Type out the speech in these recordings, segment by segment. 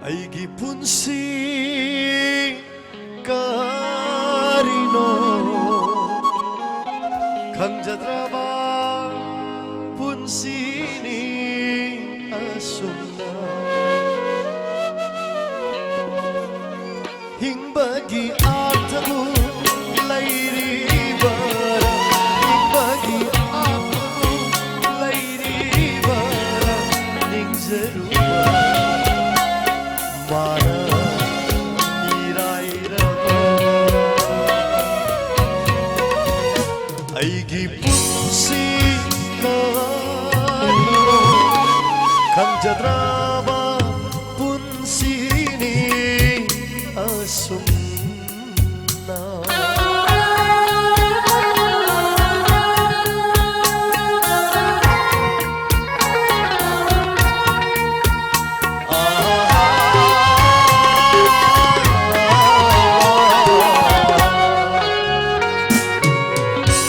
ay gipunsi karino kang jadraba punsini asuna hingbagi atamu lairi bara hingbagi atamu lairi bara ning zaruba mana iraira aigi punsi karino kang jadraba punsini asumna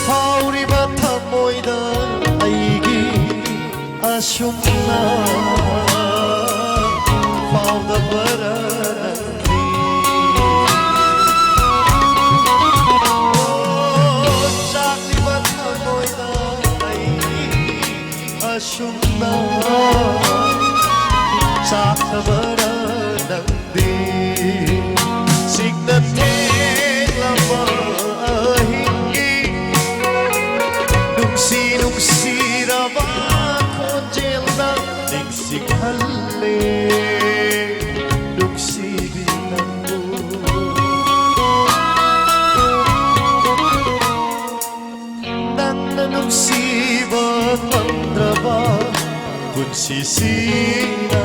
파우리바 타모이다 아이기 asumna found the burden asumna sakabara nangdi signating lama ahingi nungsi raba konjelna ningsikhalle nungsi binangu nangna nungsiba mandraba punsisina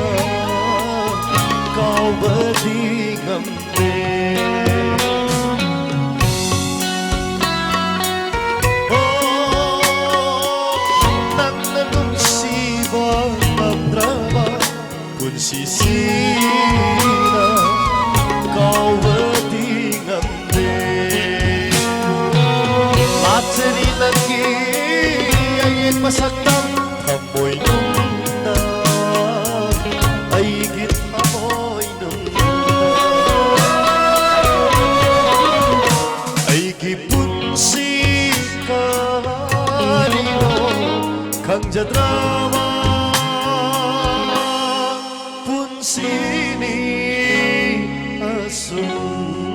kau berdingamde oh nangna nungsiba mandraba punsisina kau berdingamde materi lagi ayat masaktan amoy nungna aigit amoy nungna aigi punsi karino kang jadrama punsini asumna.